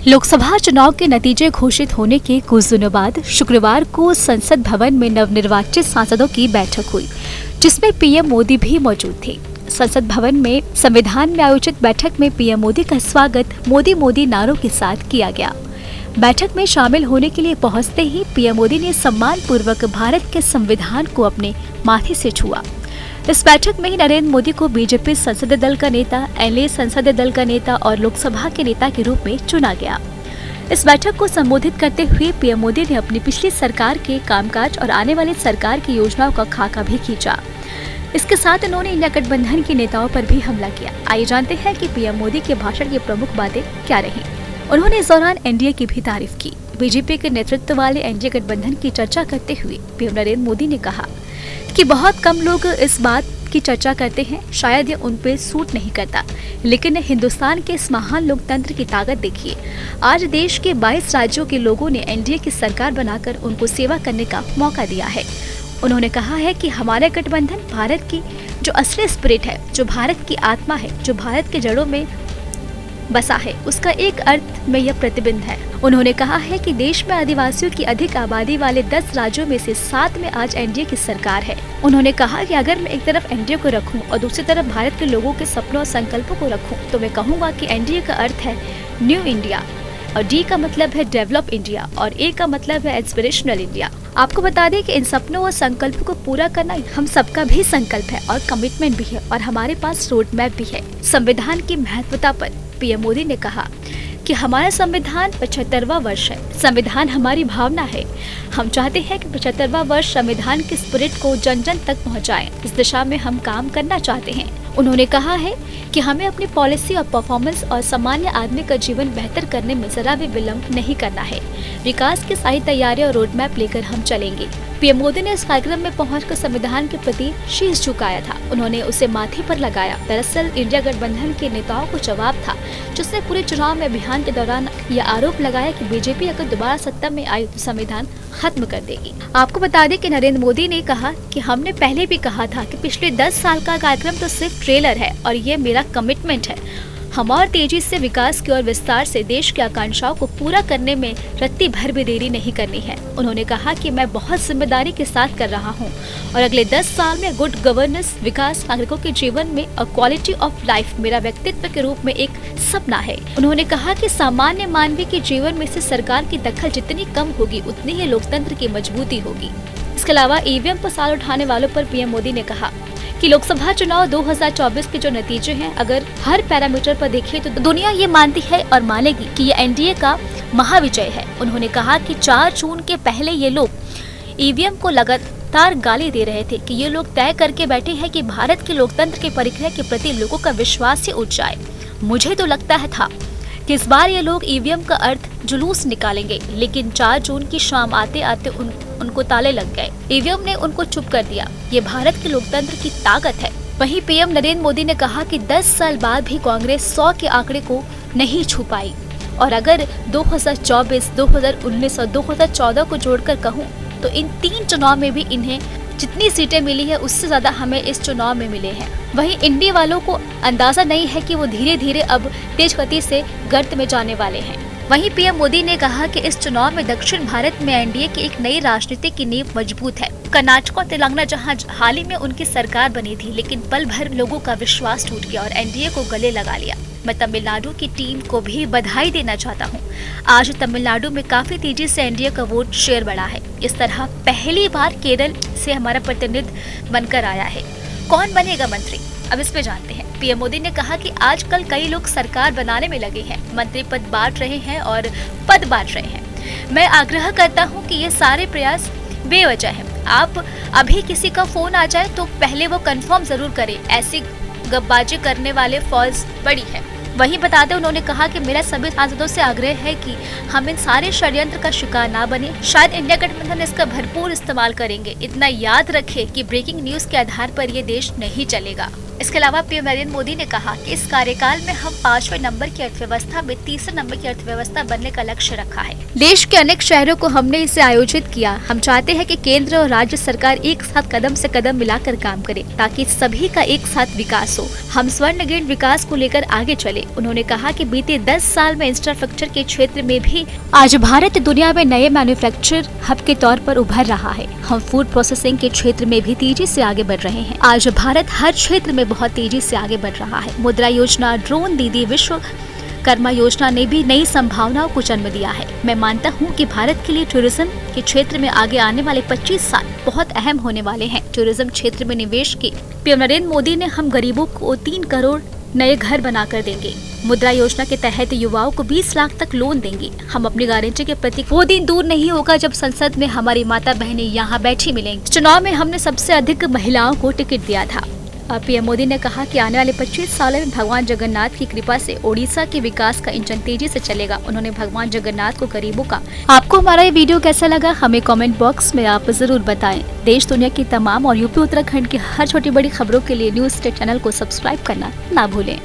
लोकसभा चुनाव के नतीजे घोषित होने के कुछ दिनों बाद शुक्रवार को संसद भवन में नवनिर्वाचित सांसदों की बैठक हुई, जिसमें पीएम मोदी भी मौजूद थे। संसद भवन में संविधान में आयोजित बैठक में पीएम मोदी का स्वागत मोदी मोदी नारों के साथ किया गया। बैठक में शामिल होने के लिए पहुंचते ही पीएम मोदी ने सम्मान पूर्वक भारत के संविधान को अपने माथे से छुआ। इस बैठक में ही नरेंद्र मोदी को बीजेपी संसदीय दल का नेता, एनडीए संसदीय दल का नेता और लोकसभा के नेता के रूप में चुना गया। इस बैठक को संबोधित करते हुए पीएम मोदी ने अपनी पिछली सरकार के कामकाज और आने वाली सरकार की योजनाओं का खाका भी खींचा। इसके साथ उन्होंने इंडिया गठबंधन के नेताओं पर भी हमला किया। आइए जानते हैं कि पीएम मोदी के भाषण की प्रमुख बातें क्या रही। उन्होंने इस दौरान एनडीए की भी तारीफ की। बीजेपी के नेतृत्व वाले एनडीए गठबंधन की चर्चा करते हुए पीएम नरेंद्र मोदी ने कहा कि बहुत कम लोग इस बात की चर्चा करते हैं, शायद ये उन पे सूट नहीं करता, लेकिन हिंदुस्तान के इस महान लोकतंत्र की ताकत देखिए। आज देश के 22 राज्यों के लोगों ने एनडीए की सरकार बनाकर उनको सेवा करने का मौका दिया है। उन्होंने कहा है कि हमारा गठबंधन भारत की जो असली स्पिरिट है, जो भारत की आत्मा है, जो भारत के जड़ों में बसा है, उसका एक अर्थ में यह प्रतिबिंब है। उन्होंने कहा है कि देश में आदिवासियों की अधिक आबादी वाले 10 राज्यों में से 7 में आज एनडीए की सरकार है। उन्होंने कहा कि अगर मैं एक तरफ एनडीए को रखूं और दूसरी तरफ भारत के लोगों के सपनों और संकल्पों को रखूं, तो मैं कहूंगा कि एनडीए का अर्थ है न्यू इंडिया, और डी का मतलब है डेवलप इंडिया और ए का मतलब है एस्पिरेशनल इंडिया। आपको बता दें कि इन सपनों और संकल्पों को पूरा करना हम सबका भी संकल्प है और कमिटमेंट भी है, और हमारे पास रोड मैप भी है। संविधान की महत्वता पर पीएम मोदी ने कहा कि हमारा संविधान 75वां वर्ष है। संविधान हमारी भावना है। हम चाहते हैं कि 75वां वर्ष संविधान के स्पिरिट को जन जन तक पहुंचाएं। इस दिशा में हम काम करना चाहते हैं। उन्होंने कहा है कि हमें अपनी पॉलिसी और परफॉर्मेंस और सामान्य आदमी का जीवन बेहतर करने में जरा भी विलंब नहीं करना है। विकास की सारी तैयारी और रोड मैप लेकर हम चलेंगे। पीएम मोदी ने इस कार्यक्रम में पहुंचकर संविधान के प्रति शीश झुकाया था। उन्होंने उसे माथे पर लगाया। दरअसल इंडिया गठबंधन के नेताओं को जवाब था, जिसने पूरे चुनाव में अभियान के दौरान यह आरोप लगाया कि बीजेपी अगर दोबारा सत्ता में आई तो संविधान खत्म कर देगी। आपको बता दें कि नरेंद्र मोदी ने कहा कि हमने पहले भी कहा था कि पिछले 10 साल का कार्यक्रम तो सिर्फ ट्रेलर है और ये मेरा कमिटमेंट है। हम और तेजी से विकास की ओर विस्तार से देश की आकांक्षाओं को पूरा करने में रत्ती भर भी देरी नहीं करनी है। उन्होंने कहा कि मैं बहुत जिम्मेदारी के साथ कर रहा हूं और अगले 10 साल में गुड गवर्नेंस, विकास, नागरिकों के जीवन में और क्वालिटी ऑफ लाइफ मेरा व्यक्तित्व के रूप में एक सपना है। उन्होंने कहा कि सामान्य मानवीय के जीवन में से सरकार की दखल जितनी कम होगी, उतनी ही लोकतंत्र की मजबूती होगी। इसके अलावा ईवीएम पर सवाल उठाने वालों पर पीएम मोदी ने कहा कि लोकसभा चुनाव 2024 के जो नतीजे हैं, अगर हर पैरामीटर पर देखें तो दुनिया ये मानती है और मानेगी कि ये एनडीए का महाविजय है। उन्होंने कहा कि 4 जून के पहले ये लोग ईवीएम को लगातार गाली दे रहे थे कि ये लोग तय करके बैठे हैं कि भारत के लोकतंत्र के परिक्रिया के प्रति लोगों का विश्वास ही उठ जाए। मुझे तो लगता है था कि इस बार ये लोग ईवीएम का अर्थ जुलूस निकालेंगे, लेकिन 4 जून की शाम आते आते उनको ताले लग गए। ईवीएम ने उनको चुप कर दिया। ये भारत के लोकतंत्र की ताकत है। वहीं पीएम नरेंद्र मोदी ने कहा कि 10 साल बाद भी कांग्रेस 100 के आंकड़े को नहीं छू पाई, और अगर 2024, 2019 और 2014 को जोड़कर कहूँ तो इन 3 चुनाव में भी इन्हें जितनी सीटें मिली है उससे ज्यादा हमें इस चुनाव में मिले हैं। वहीं इंडी वालों को अंदाजा नहीं है कि वो धीरे धीरे अब तेज गति से गर्त में जाने वाले हैं। वहीं पीएम मोदी ने कहा कि इस चुनाव में दक्षिण भारत में एनडीए की एक नई राजनीति की नींव मजबूत है। कर्नाटक और तेलंगाना जहां हाल ही में उनकी सरकार बनी थी, लेकिन पल भर लोगों का विश्वास टूट गया और एनडीए को गले लगा लिया। मैं तमिलनाडु की टीम को भी बधाई देना चाहता हूं। आज तमिलनाडु में काफी तेजी से एनडीए का वोट शेयर बढ़ा है। इस तरह पहली बार केरल से हमारा प्रतिनिधि बनकर आया है। कौन बनेगा मंत्री, अब इस पे जानते हैं। पीएम मोदी ने कहा कि आजकल कई लोग सरकार बनाने में लगे हैं, मंत्री पद बांट रहे हैं और पद बांट रहे हैं। मैं आग्रह करता हूं कि ये सारे प्रयास बेवजह है। आप अभी किसी का फोन आ जाए तो पहले वो कंफर्म जरूर करें। ऐसी गप्पबाजी करने वाले फौज बड़ी है। वहीं बता दें, उन्होंने कहा कि मेरा सभी सांसदों से आग्रह है कि हम इन सारे षड्यंत्र का शिकार ना बने। शायद इंडिया गठबंधन इसका भरपूर इस्तेमाल करेंगे। इतना याद रखें कि ब्रेकिंग न्यूज के आधार पर ये देश नहीं चलेगा। इसके अलावा पीएम नरेंद्र मोदी ने कहा कि इस कार्यकाल में हम 5वें नंबर की अर्थव्यवस्था में 3रे नंबर की अर्थव्यवस्था बनने का लक्ष्य रखा है। देश के अनेक शहरों को हमने इसे आयोजित किया। हम चाहते हैं कि केंद्र और राज्य सरकार एक साथ कदम से कदम मिलाकर काम करे, ताकि सभी का एक साथ विकास हो। हम स्वर्णिम विकास को लेकर आगे चले। हुए। उन्होंने कहा कि बीते 10 साल में इंफ्रास्ट्रक्चर के क्षेत्र में भी आज भारत दुनिया में नए मैन्युफैक्चर हब के तौर पर उभर रहा है। हम फूड प्रोसेसिंग के क्षेत्र में भी तेजी से आगे बढ़ रहे हैं। आज भारत हर क्षेत्र में बहुत तेजी से आगे बढ़ रहा है। मुद्रा योजना, ड्रोन दीदी, विश्वकर्मा योजना ने भी नई संभावनाओं को जन्म दिया है। मैं मानता हूं कि भारत के लिए टूरिज्म के क्षेत्र में आगे आने वाले 25 साल बहुत अहम होने वाले हैं। टूरिज्म क्षेत्र में निवेश के पीएम नरेंद्र मोदी ने हम गरीबों को 3 करोड़ नए घर बनाकर देंगे। मुद्रा योजना के तहत युवाओं को 20 लाख तक लोन देंगे। हम अपनी गारंटी के प्रति वो दिन दूर नहीं होगा जब संसद में हमारी माता बहनें यहाँ बैठी मिलेंगी। चुनाव में हमने सबसे अधिक महिलाओं को टिकट दिया था। पीएम मोदी ने कहा कि आने वाले 25 सालों में भगवान जगन्नाथ की कृपा से ओडिशा के विकास का इंजन तेजी से चलेगा। उन्होंने भगवान जगन्नाथ को गरीबों का। आपको हमारा ये वीडियो कैसा लगा हमें कमेंट बॉक्स में आप जरूर बताएं। देश दुनिया की तमाम और यूपी उत्तराखंड की हर छोटी बड़ी खबरों के लिए न्यूज़ स्टेट चैनल को सब्सक्राइब करना ना भूलें।